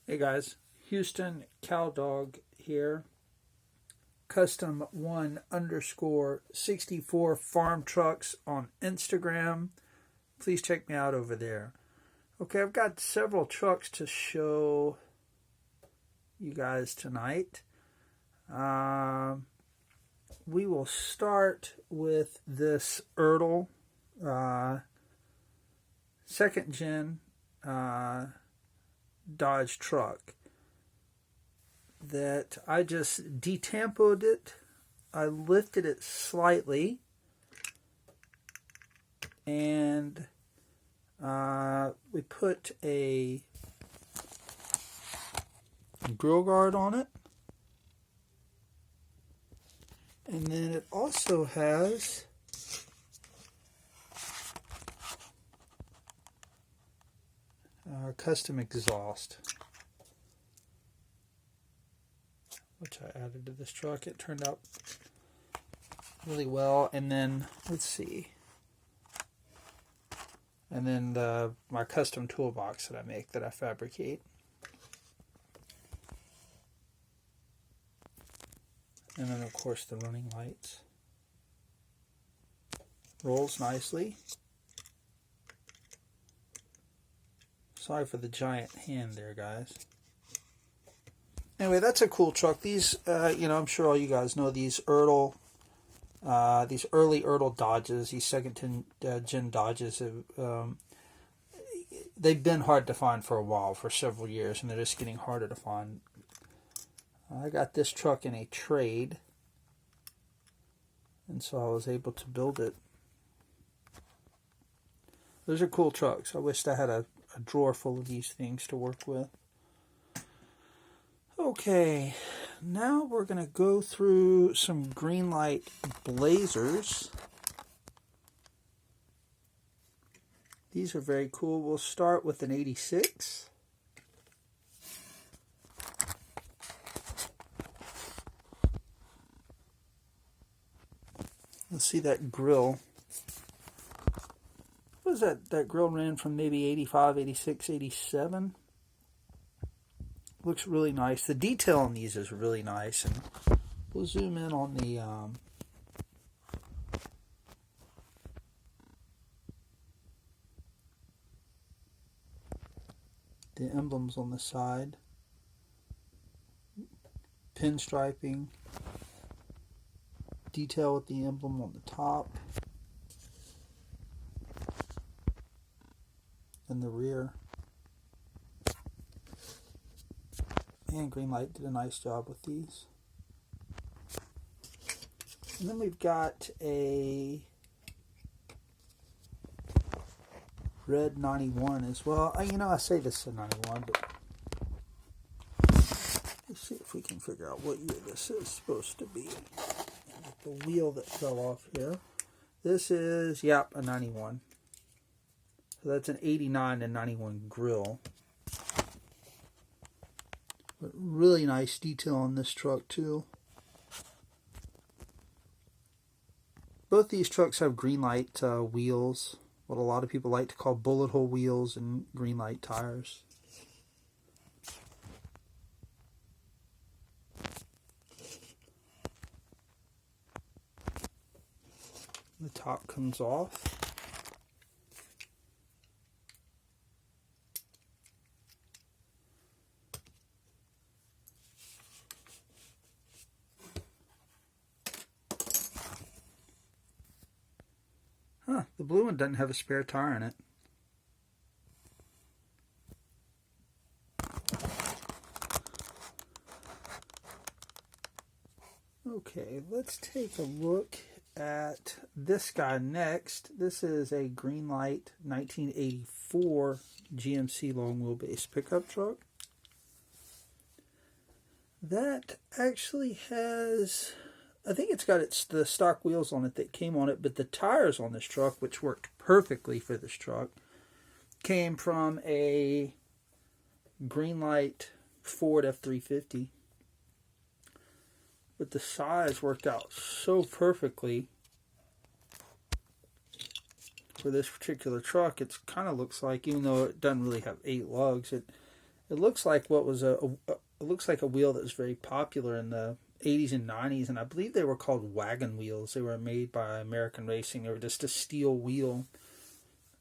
Hey guys, Houston Cowdog here. Custom 1_64 farm trucks on Instagram. Please check me out over there. Okay, I've got several trucks to show you guys tonight. We will start with this Ertl second gen Dodge truck that I just detampoed it. I lifted it slightly and we put a grill guard on it, and then it also has custom exhaust, which I added to this truck. It turned out really well. And then let's see, and then my custom toolbox that I make, that I fabricate. And then of course the running lights. Rolls nicely. Sorry for the giant hand there, guys. Anyway, that's a cool truck. These, I'm sure all you guys know these Ertl, these early Ertl Dodges, these second gen Dodges. They've been hard to find for a while, for several years, and they're just getting harder to find. I got this truck in a trade, and so I was able to build it. Those are cool trucks. I wished I had a drawer full of these things to work with. Okay, now we're going to go through some Greenlight Blazers. These are very cool. We'll start with an 86. Let's see that grill. What was that? That grill ran from maybe 85, 86, 87. Looks really nice. The detail on these is really nice. And we'll zoom in on the emblems on the side. Pinstriping. Detail with the emblem on the top. And the rear. And Greenlight did a nice job with these. And then we've got a red 91 as well. I say this is a 91, but let's see if we can figure out what year this is supposed to be. The wheel that fell off here. This is, a 91. So that's an 89 and 91 grill. But really nice detail on this truck too. Both these trucks have Greenlight wheels, what a lot of people like to call bullet hole wheels, and Greenlight tires. The top comes off. The blue one doesn't have a spare tire in it. Okay, let's take a look at this guy next. This is a Greenlight 1984 GMC long wheelbase pickup truck. That actually has, I think it's got the stock wheels on it that came on it, but the tires on this truck, which worked perfectly for this truck, came from a Greenlight Ford F350. But the size worked out so perfectly for this particular truck. It kind of looks like, even though it doesn't really have 8 lugs, it It looks like what was it looks like a wheel that was very popular in the 80s and 90s, and I believe they were called wagon wheels. They were made by American Racing. They were just a steel wheel.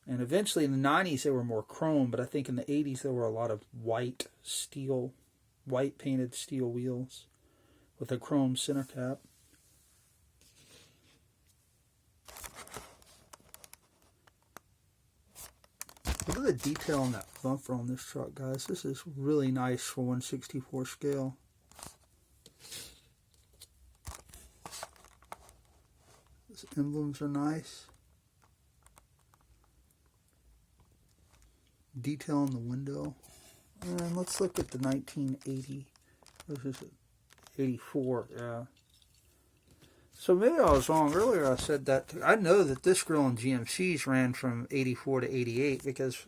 And eventually in the 90s they were more chrome, but I think in the 80s there were a lot of white painted steel wheels with a chrome center cap. Look at the detail on that bumper on this truck, guys. This is really nice for 1/64 scale. These emblems are nice. Detail on the window. And let's look at the 1980. This is 84, yeah. So maybe I was wrong. Earlier I said that. I know that this grill in GMC's ran from 84 to 88 because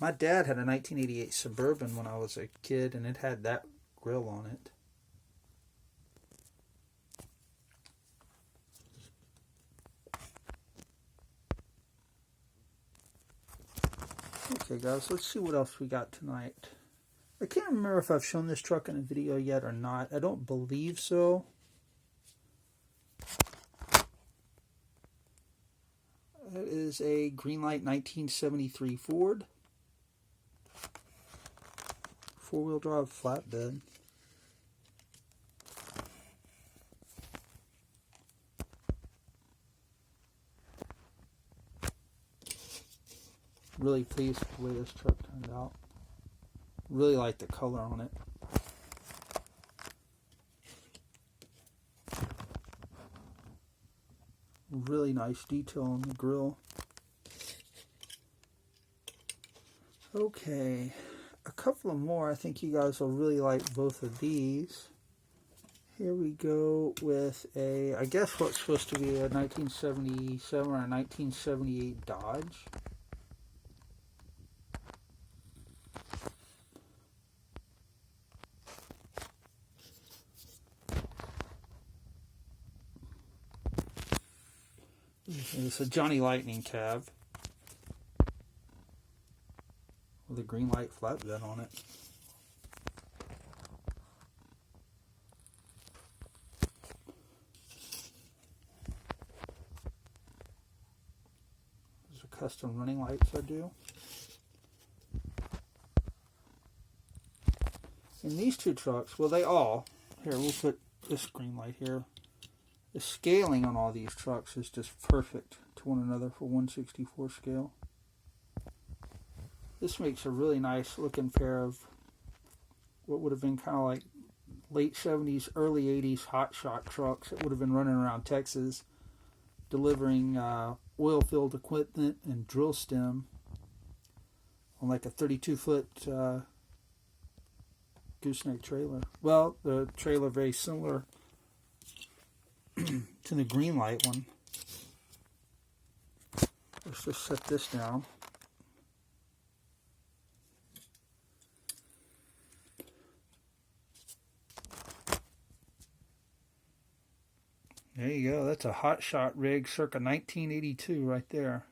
my dad had a 1988 Suburban when I was a kid, and it had that grill on it. Okay guys, let's see what else we got tonight. I can't remember if I've shown this truck in a video yet or not. I don't believe so. That is a Greenlight 1973 Ford. Four-wheel drive flatbed. Really pleased with the way this truck turned out. Really like the color on it. Really nice detail on the grill. Okay, a couple of more. I think you guys will really like both of these. Here we go with a, I guess what's supposed to be a 1977 or a 1978 Dodge. It's a Johnny Lightning cab with a Greenlight flatbed on it. These are custom running lights I do. And these two trucks, well, they all, here, we'll put this Greenlight here. The scaling on all these trucks is just perfect to one another for 1/64 scale. This makes a really nice looking pair of what would have been kind of like late 70s, early 80s Hotshot trucks that would have been running around Texas delivering oil-filled equipment and drill stem on like a 32-foot gooseneck trailer. Well, the trailer very similar to the Greenlight one. Let's just set this down. There you go. That's a Hotshot rig circa 1982 right there.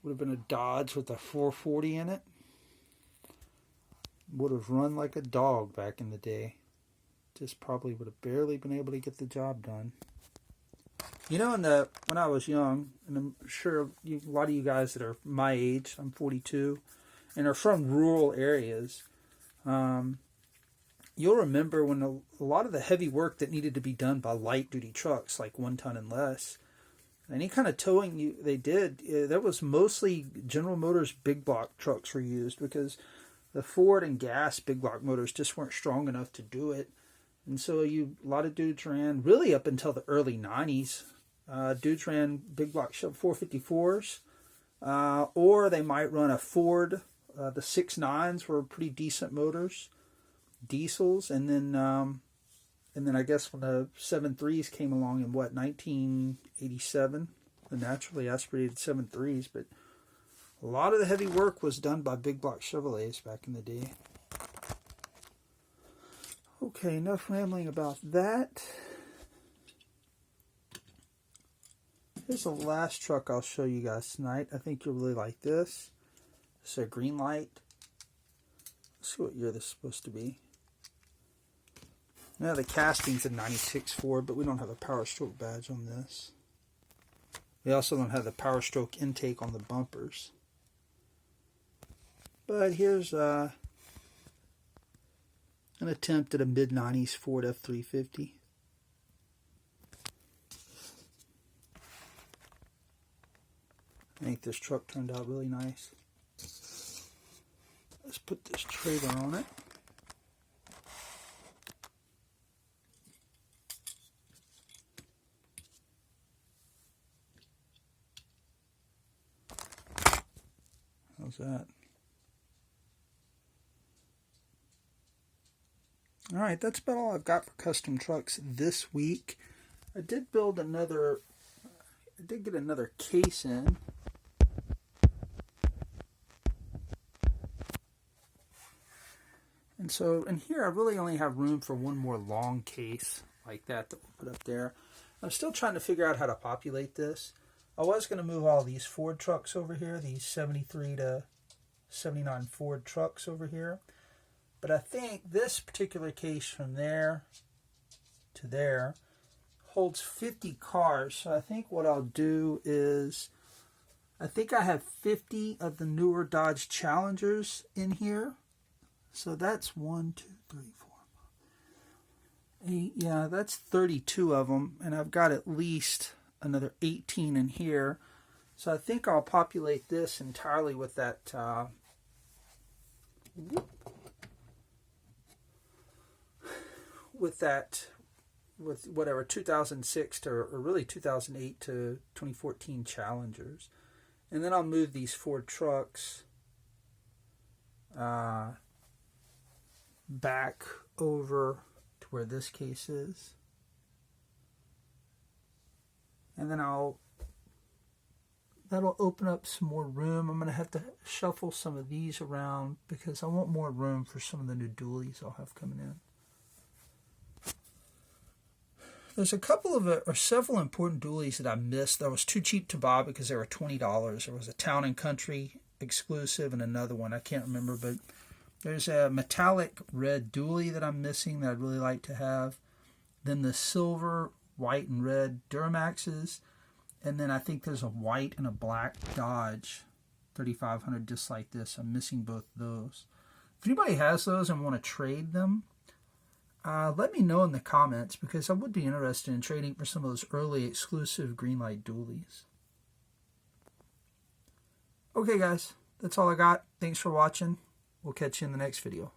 Would have been a Dodge with a 440 in it. Would have run like a dog back in the day. Just probably would have barely been able to get the job done. You know, when I was young, and I'm sure a lot of you guys that are my age, I'm 42, and are from rural areas, you'll remember when a lot of the heavy work that needed to be done by light-duty trucks, like 1 ton and less, any kind of towing they did, that was mostly General Motors big block trucks were used because the Ford and gas big block motors just weren't strong enough to do it. And so a lot of dudes ran, really up until the early 90s, dudes ran big block 454s, or they might run a Ford. The 6.9s were pretty decent motors, diesels, and then I guess when the 7.3s came along in 1987, the naturally aspirated 7.3s, but a lot of the heavy work was done by big block Chevrolets back in the day. Okay, enough rambling about that. Here's the last truck I'll show you guys tonight. I think you'll really like this. It's a Greenlight. Let's see what year this is supposed to be. Now the casting's a 96 Ford, but we don't have a Power Stroke badge on this. We also don't have the Power Stroke intake on the bumpers. But here's an attempt at a mid-90s Ford F350. I think this truck turned out really nice. Let's put this trailer on it. How's that? Alright, that's about all I've got for custom trucks this week. I did get another case in. And so in here I really only have room for one more long case like that we'll put up there. I'm still trying to figure out how to populate this. I was going to move all these Ford trucks over here, these 73 to 79 Ford trucks over here. But I think this particular case from there to there holds 50 cars. So I think what I'll do is, I think I have 50 of the newer Dodge Challengers in here. So that's 1, 2, 3, 4, 8. Yeah, that's 32 of them. And I've got at least another 18 in here. So I think I'll populate this entirely with that with whatever 2006 to, or really 2008 to 2014 Challengers. And then I'll move these Ford trucks back over to where this case is. And then that'll open up some more room. I'm going to have to shuffle some of these around because I want more room for some of the new dualies I'll have coming in. There's a couple of or several important dualies that I missed that was too cheap to buy because they were $20. There was a Town and Country exclusive and another one. I can't remember, but there's a metallic red dually that I'm missing that I'd really like to have. Then the silver, white, and red Duramaxes. And then I think there's a white and a black Dodge 3500 just like this. I'm missing both those. If anybody has those and want to trade them, let me know in the comments because I would be interested in trading for some of those early exclusive Greenlight dualies. Okay guys, that's all I got. Thanks for watching. We'll catch you in the next video.